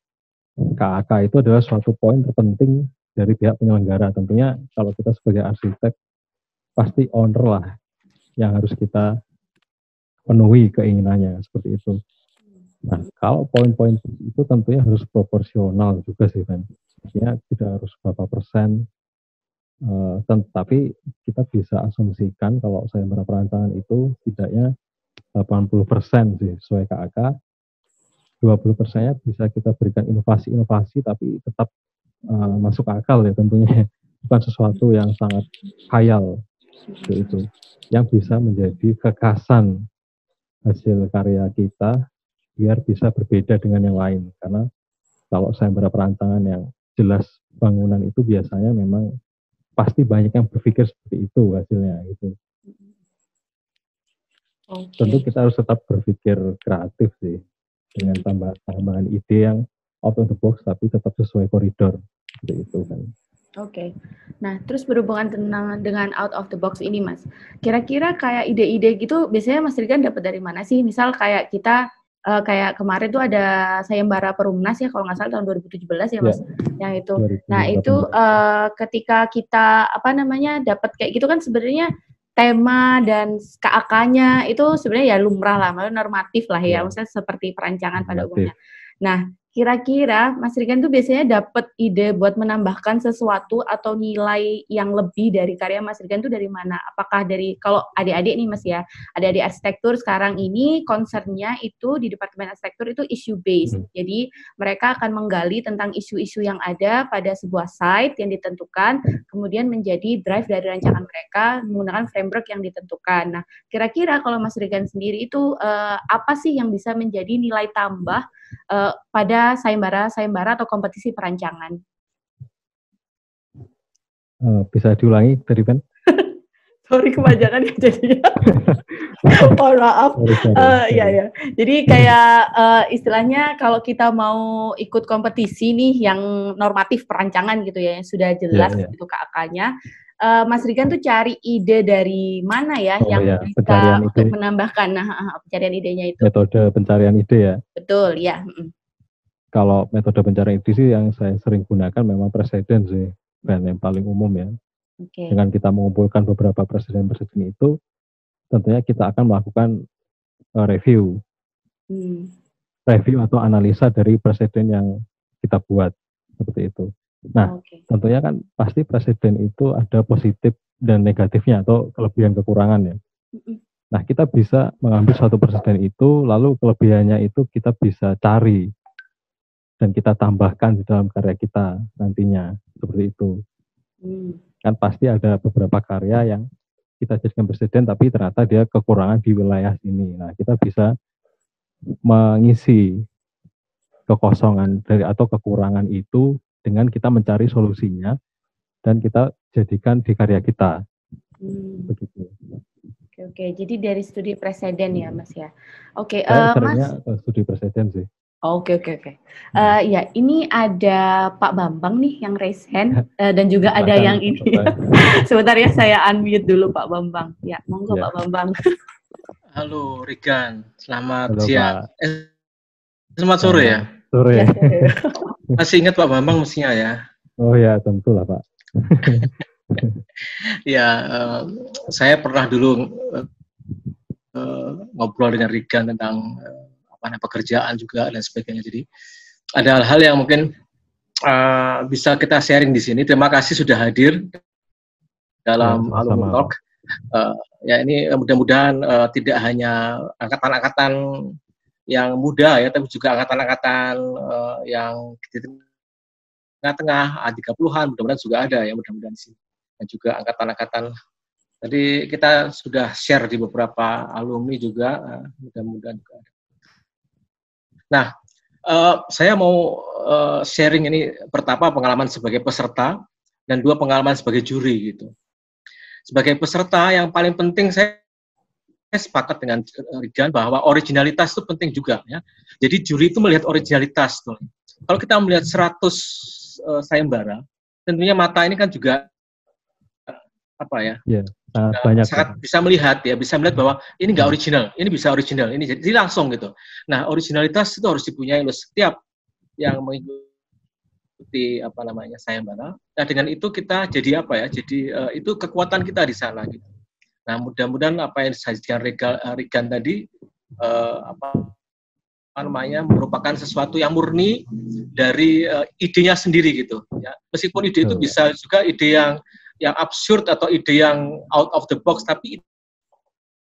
KAK itu adalah suatu poin terpenting dari pihak penyelenggara. Tentunya kalau kita sebagai arsitek pasti owner lah yang harus kita penuhi keinginannya seperti itu. Nah, kalau poin-poin itu tentunya harus proporsional juga sih, kan. Artinya tidak harus berapa persen, tapi kita bisa asumsikan kalau sayembara perancangan itu tidaknya 80% sih sesuai KAK, 20%-nya bisa kita berikan inovasi-inovasi tapi tetap masuk akal ya tentunya, bukan sesuatu yang sangat khayal itu yang bisa menjadi kekasan hasil karya kita biar bisa berbeda dengan yang lain. Karena kalau sayembara perancangan yang jelas bangunan itu biasanya memang pasti banyak yang berpikir seperti itu hasilnya gitu. Tentu kita harus tetap berpikir kreatif sih dengan tambahan ide yang out of the box tapi tetap sesuai koridor seperti itu kan. Oke. Nah, terus berhubungan dengan out of the box ini, Mas. Kira-kira kayak ide-ide gitu biasanya Mas Rigan dapat dari mana sih? Misal kayak kita kayak kemarin tuh ada sayembara Perumnas ya kalau nggak salah tahun 2017 ya Mas, yang itu. Nah itu ketika kita dapat kayak gitu kan sebenarnya tema dan KAK-nya itu sebenarnya ya lumrah lah, normatif lah ya, maksudnya seperti perancangan pada umumnya. Nah kira-kira Mas Rigan tuh biasanya dapat ide buat menambahkan sesuatu atau nilai yang lebih dari karya Mas Rigan tuh dari mana? Apakah dari, kalau adik-adik nih Mas ya, adik-adik arsitektur sekarang ini concernnya itu di Departemen Arsitektur itu issue based. Jadi mereka akan menggali tentang isu-isu yang ada pada sebuah site yang ditentukan, kemudian menjadi drive dari rancangan mereka menggunakan framework yang ditentukan. Nah, kira-kira kalau Mas Rigan sendiri itu apa sih yang bisa menjadi nilai tambah pada sayembara atau kompetisi perancangan? Bisa diulangi tadi kan? Sorry kepanjangan ya jadinya. Mohon maaf. Ya. Jadi kayak istilahnya kalau kita mau ikut kompetisi nih yang normatif perancangan gitu ya, yang sudah jelas gitu KAK-nya. Mas Rigan tuh cari ide dari mana ya yang bisa untuk menambahkan pencarian idenya itu? Metode pencarian ide ya? Betul, ya. Kalau metode pencarian ide sih yang saya sering gunakan memang preseden sih, dan yang paling umum ya. Dengan kita mengumpulkan beberapa preseden-preseden itu, tentunya kita akan melakukan review atau analisa dari preseden yang kita buat, seperti itu. Nah, tentunya kan pasti presiden itu ada positif dan negatifnya atau kelebihan kekurangan ya. Nah, kita bisa mengambil suatu presiden itu, lalu kelebihannya itu kita bisa cari dan kita tambahkan di dalam karya kita nantinya, seperti itu. Kan pasti ada beberapa karya yang kita jadikan presiden tapi ternyata dia kekurangan di wilayah sini. Nah, kita bisa mengisi kekosongan dari atau kekurangan itu dengan kita mencari solusinya dan kita jadikan di karya kita. Begitu. Oke. Jadi dari studi preseden ya, Mas ya. Oke, Mas. Studi preseden sih. Oke. Ya, ini ada Pak Bambang nih yang raise hand dan juga ada yang ini. Sebentar ya, saya unmute dulu Pak Bambang. Ya, monggo Pak Bambang. Halo Rigan, selamat siang. Selamat sore ya. Sore. Masih ingat Pak Bambang mestinya ya? Oh ya, tentulah Pak. Ya, saya pernah dulu ngobrol dengan Rigan tentang pekerjaan juga dan sebagainya. Jadi ada hal-hal yang mungkin bisa kita sharing di sini. Terima kasih sudah hadir dalam Alumni Talk. Ya ini mudah-mudahan tidak hanya angkatan-angkatan yang muda ya, tapi juga angkatan-angkatan yang di tengah-tengah, 30-an, mudah-mudahan juga ada ya, mudah-mudahan di sini. Dan juga angkatan-angkatan, tadi kita sudah share di beberapa alumni juga, mudah-mudahan juga ada. Nah, saya mau sharing ini pertama pengalaman sebagai peserta dan dua pengalaman sebagai juri gitu. sebagai peserta yang paling penting saya sepakat dengan Regan bahwa originalitas itu penting juga ya. Jadi juri itu melihat originalitas tuh. Kalau kita melihat 100 sayembara, tentunya mata ini kan juga apa ya? Ya, banyak sangat bisa melihat bahwa ini nggak original, ini bisa original, ini jadi langsung gitu. Nah, originalitas itu harus dipunyai oleh setiap yang mengikuti sayembara. Nah, dengan itu kita jadi apa ya? Jadi itu kekuatan kita di sana gitu. Nah, mudah-mudahan apa yang disajikan Regan tadi merupakan sesuatu yang murni dari idenya sendiri gitu ya. Meskipun ide itu bisa juga ide yang absurd atau ide yang out of the box, tapi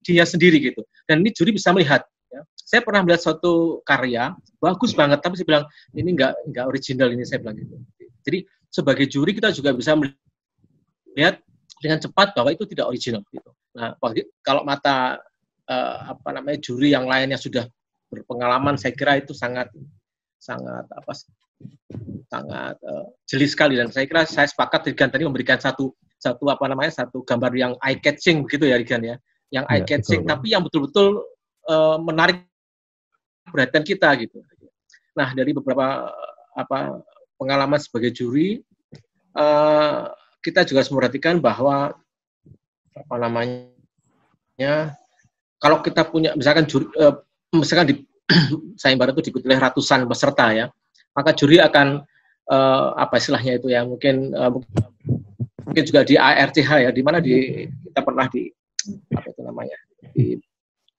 idenya sendiri gitu. Dan ini juri bisa melihat ya. Saya pernah melihat suatu karya bagus banget, tapi saya bilang ini nggak original, ini saya bilang gitu. Jadi sebagai juri kita juga bisa melihat dengan cepat bahwa itu tidak original gitu. Nah, kalau mata juri yang lain yang sudah berpengalaman, saya kira itu sangat jeli sekali, dan saya kira saya sepakat Rigan tadi memberikan satu gambar yang eye catching begitu ya Rigan ya, yang eye catching tapi yang betul-betul menarik perhatian kita gitu. Nah, dari beberapa pengalaman sebagai juri, kita juga harus memperhatikan bahwa kalau kita punya misalkan juri, misalkan di sayembara itu diikuti oleh ratusan peserta ya, maka juri akan istilahnya itu ya, mungkin juga di ARCH ya, di mana kita pernah di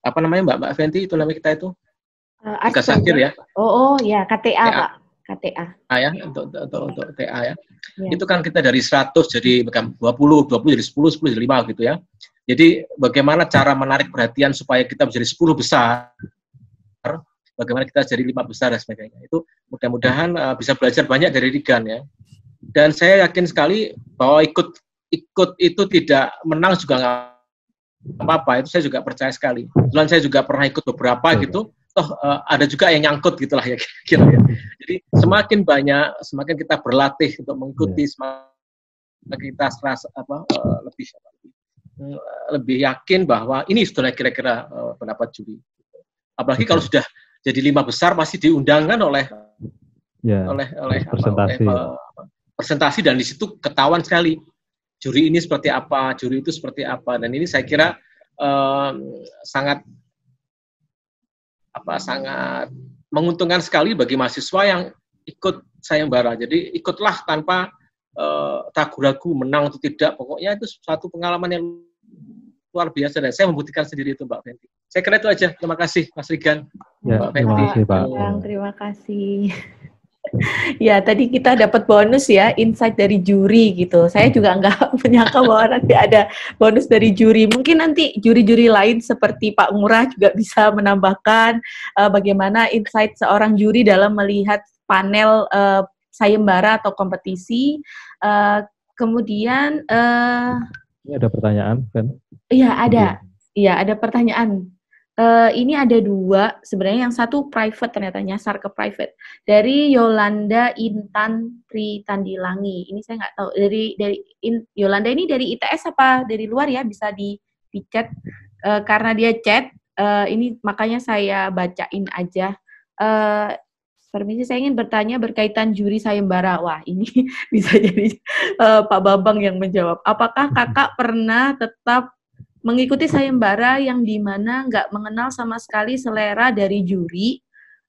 Mbak Fenty itu namanya kita itu tugas akhir ya. Ya KTA Pak. KTA. Ya, untuk TA ya. Itu kan kita dari 100 jadi 20 jadi 10 jadi 5 gitu ya. Jadi bagaimana cara menarik perhatian supaya kita menjadi 10 besar, bagaimana kita jadi 5 besar dan sebagainya. Itu mudah-mudahan bisa belajar banyak dari Rigan ya. Dan saya yakin sekali bahwa ikut itu tidak menang juga nggak apa-apa. Itu saya juga percaya sekali. Kebetulan saya juga pernah ikut beberapa gitu. Ada juga yang nyangkut gitulah ya kira ya. Jadi semakin kita berlatih untuk mengikuti, semakin kita lebih yakin bahwa ini sudah kira-kira pendapat juri. Apalagi kalau sudah jadi 5 besar pasti diundangkan oleh presentasi, dan di situ ketahuan sekali juri ini seperti apa, juri itu seperti apa, dan ini saya kira sangat menguntungkan sekali bagi mahasiswa yang ikut sayembara. Jadi ikutlah tanpa ragu-ragu menang atau tidak, pokoknya itu suatu pengalaman yang luar biasa, dan saya membuktikan sendiri itu Mbak Fenty. Saya kira itu aja. Terima kasih Mas Rigan, Mbak Fenty. Terima kasih Pak. Terima kasih. Ya, tadi kita dapat bonus ya, insight dari juri gitu. Saya juga nggak menyangka bahwa nanti ada bonus dari juri. Mungkin nanti juri-juri lain seperti Pak Ngurah juga bisa menambahkan bagaimana insight seorang juri dalam melihat panel sayembara atau kompetisi. Kemudian ini ada pertanyaan, kan? Iya, ada. Iya, ada pertanyaan. Ini ada 2, sebenarnya yang satu private, ternyata nyasar ke private. Dari Yolanda Intan Pritandilangi. Ini saya nggak tahu. Yolanda ini dari ITS apa dari luar ya? Bisa di chat. Karena dia chat, ini makanya saya bacain aja. Permisi, saya ingin bertanya berkaitan juri sayembara. Wah, ini bisa jadi Pak Bambang yang menjawab. Apakah kakak pernah tetap mengikuti sayembara yang dimana nggak mengenal sama sekali selera dari juri,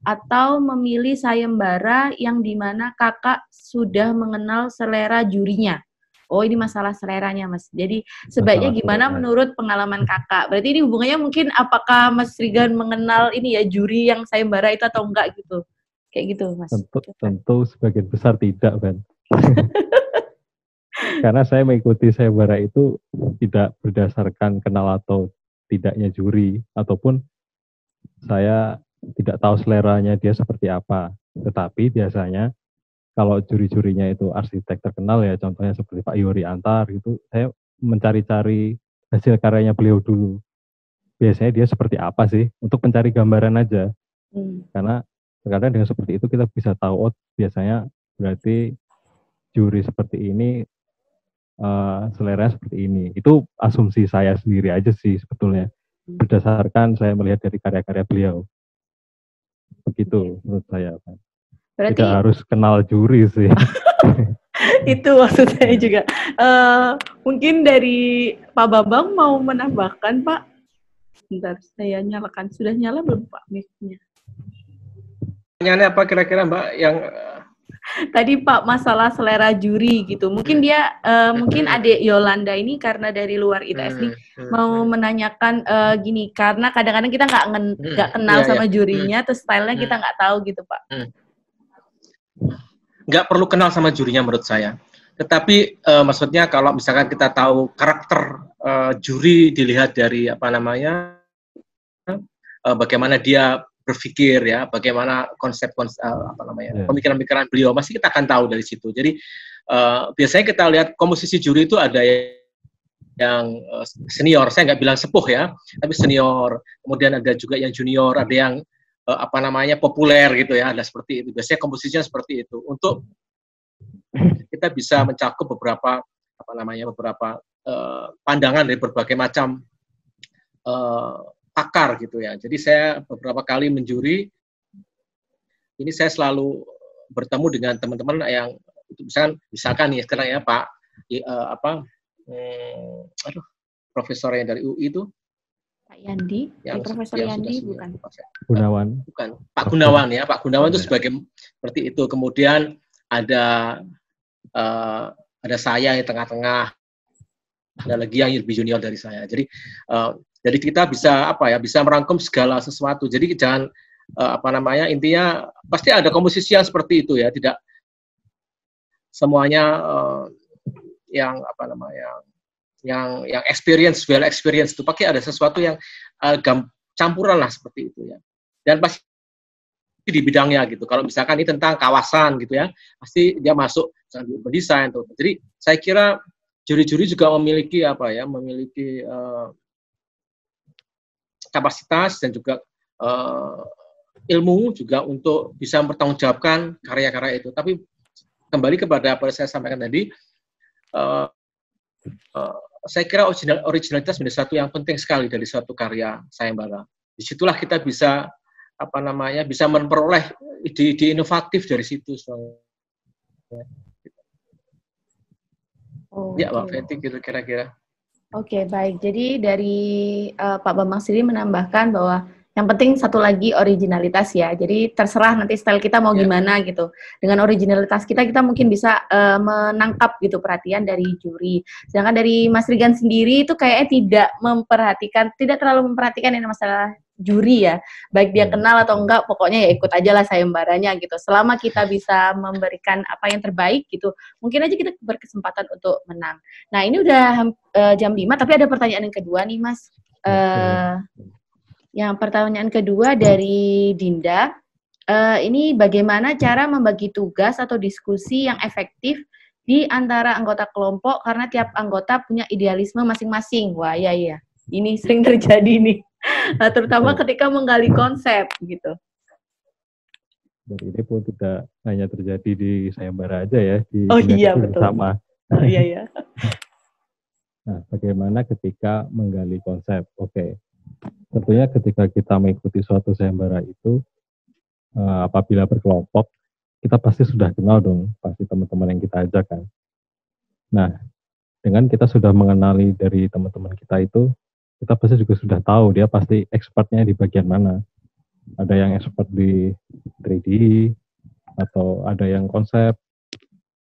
atau memilih sayembara yang dimana kakak sudah mengenal selera jurinya? Oh, ini masalah seleranya, Mas. Jadi sebaiknya gimana menurut pengalaman kakak? Berarti ini hubungannya mungkin apakah Mas Rigan mengenal ini ya juri yang sayembara itu atau enggak gitu? Kayak gitu, Mas. Tentu sebagian besar tidak, kan. Karena saya mengikuti sayembara itu tidak berdasarkan kenal atau tidaknya juri, ataupun saya tidak tahu seleranya dia seperti apa. Tetapi biasanya kalau juri-jurinya itu arsitek terkenal ya, contohnya seperti Pak Yori Antar gitu, saya mencari-cari hasil karyanya beliau dulu. Biasanya dia seperti apa sih, untuk mencari gambaran aja. Karena terkadang dengan seperti itu kita bisa tahu, oh biasanya berarti juri seperti ini selera seperti ini. Itu asumsi saya sendiri aja sih sebetulnya, berdasarkan saya melihat dari karya-karya beliau. Begitu menurut saya. Berarti tidak harus kenal juri sih. Itu maksud saya juga. Mungkin dari Pak Bambang mau menambahkan, Pak? Bentar, saya nyalakan. Sudah nyala belum, Pak, mic-nya? Pertanyaannya apa kira-kira, Mbak? Yang tadi Pak masalah selera juri gitu. Mungkin dia mungkin adik Yolanda ini karena dari luar ITS nih mau menanyakan gini, karena kadang-kadang kita nggak kenal sama jurinya, terus stylenya kita nggak tahu gitu, Pak. Nggak perlu kenal sama jurinya menurut saya. Tetapi maksudnya kalau misalkan kita tahu karakter juri dilihat dari apa namanya, bagaimana dia berpikir ya, bagaimana pemikiran-pemikiran beliau, masih kita akan tahu dari situ. Jadi biasanya kita lihat komposisi juri itu ada yang senior, saya nggak bilang sepuh ya, tapi senior. Kemudian ada juga yang junior, ada yang populer gitu ya, ada seperti itu. Biasanya komposisinya seperti itu. Untuk kita bisa mencakup beberapa pandangan dari berbagai macam pakar gitu ya. Jadi saya beberapa kali menjuri, ini saya selalu bertemu dengan teman-teman yang misalkan nih sekarang ya Pak profesor yang dari UI itu Pak Yandi, yang Profesor Yandi bukan? Gunawan. Bukan, Pak Gunawan ya. Pak Gunawan itu sebagai seperti itu. Kemudian ada saya yang tengah-tengah, ada lagi yang lebih junior dari saya. Jadi kita bisa bisa merangkum segala sesuatu. Jadi jangan intinya pasti ada komposisi yang seperti itu ya. Tidak semuanya yang experience, well experience itu pakai ada sesuatu yang campuran lah seperti itu ya. Dan pasti di bidangnya gitu. Kalau misalkan ini tentang kawasan gitu ya, pasti dia masuk berdesain tuh. Jadi saya kira juri-juri juga memiliki kapasitas dan juga ilmu juga untuk bisa mempertanggungjawabkan karya-karya itu. Tapi kembali kepada apa yang saya sampaikan tadi, saya kira originalitas menjadi satu yang penting sekali dari suatu karya sayembara. Disitulah kita bisa bisa memperoleh ide-ide inovatif dari situ. Ya, Mbak Feti gitu kira-kira. Oke, baik. Jadi dari Pak Bambang sendiri menambahkan bahwa yang penting satu lagi originalitas ya. Jadi terserah nanti style kita mau gimana gitu. Dengan originalitas kita mungkin bisa menangkap gitu perhatian dari juri. Sedangkan dari Mas Rigan sendiri itu kayaknya tidak terlalu memperhatikan ini masalah juri ya. Baik dia kenal atau enggak, pokoknya ya ikut aja lah sayembaranya gitu. Selama kita bisa memberikan apa yang terbaik gitu, mungkin aja kita berkesempatan untuk menang. Nah, ini udah jam 5, tapi ada pertanyaan yang kedua nih, Mas. Yang pertanyaan kedua dari Dinda, ini bagaimana cara membagi tugas atau diskusi yang efektif di antara anggota kelompok karena tiap anggota punya idealisme masing-masing. Wah, iya. Ini sering terjadi nih, terutama ketika menggali konsep gitu. Dan ini pun tidak hanya terjadi di sayembara aja ya, di betul. Sama. Iya. Nah, bagaimana ketika menggali konsep? Oke. Tentunya ketika kita mengikuti suatu sayembara itu, apabila berkelompok, kita pasti sudah kenal dong, pasti teman-teman yang kita ajak kan. Nah, dengan kita sudah mengenali dari teman-teman kita itu, kita pasti juga sudah tahu dia pasti expertnya di bagian mana. Ada yang expert di 3D, atau ada yang konsep.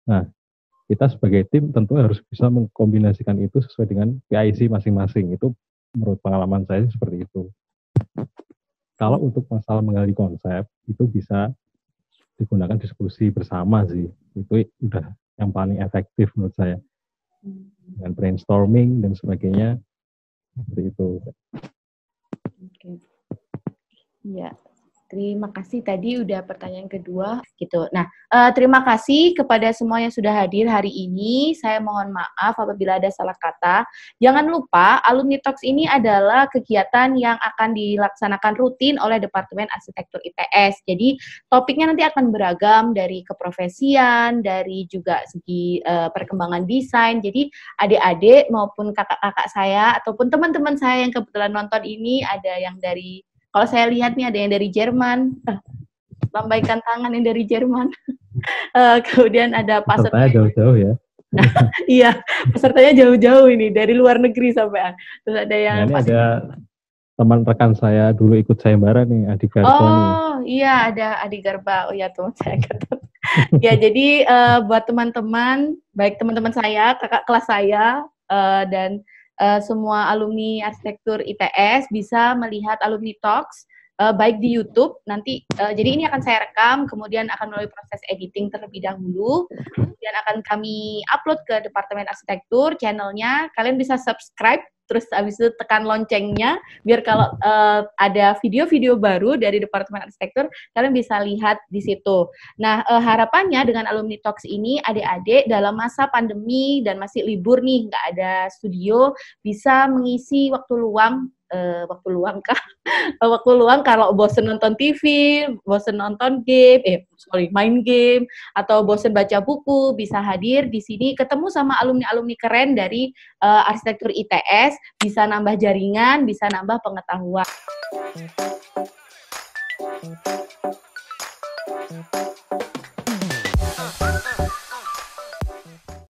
Nah, kita sebagai tim tentu harus bisa mengkombinasikan itu sesuai dengan PIC masing-masing. Itu menurut pengalaman saya seperti itu. Kalau untuk masalah menggali konsep, itu bisa digunakan diskusi bersama sih. Itu udah yang paling efektif menurut saya. Dengan brainstorming dan sebagainya, seperti itu. Oke. Ya. Terima kasih tadi udah pertanyaan kedua gitu. Nah, terima kasih kepada semua yang sudah hadir hari ini. Saya mohon maaf apabila ada salah kata. Jangan lupa Alumni Talks ini adalah kegiatan yang akan dilaksanakan rutin oleh Departemen Arsitektur ITS. Jadi topiknya nanti akan beragam dari keprofesian, dari juga segi perkembangan desain. Jadi adik-adik maupun kakak-kakak saya ataupun teman-teman saya yang kebetulan nonton ini ada yang dari, kalau saya lihat nih ada yang dari Jerman, lambaikan tangan yang dari Jerman. Kemudian ada pesertanya jauh-jauh ya. Iya, pesertanya jauh-jauh ini dari luar negeri sampai. Terus ada yang ini ada teman rekan saya dulu ikut sayembara nih, Adi Garba nih. Iya, ada Adi Garba. Oh iya, teman saya. Ya, jadi buat teman-teman, baik teman-teman saya, kakak kelas saya, dan semua alumni arsitektur ITS bisa melihat Alumni Talks baik di YouTube nanti. Jadi ini akan saya rekam, kemudian akan melalui proses editing terlebih dahulu, kemudian akan kami upload ke Departemen Arsitektur channelnya. Kalian bisa subscribe, terus habis itu tekan loncengnya, biar kalau ada video-video baru dari Departemen Arsitektur, kalian bisa lihat di situ. Nah, harapannya dengan Alumni Talks ini, adik-adik dalam masa pandemi dan masih libur nih, nggak ada studio, bisa mengisi waktu luang waktu luang kalau bosen nonton TV, bosen nonton game, main game, atau bosen baca buku, bisa hadir di sini, ketemu sama alumni-alumni keren dari arsitektur ITS, bisa nambah jaringan, bisa nambah pengetahuan.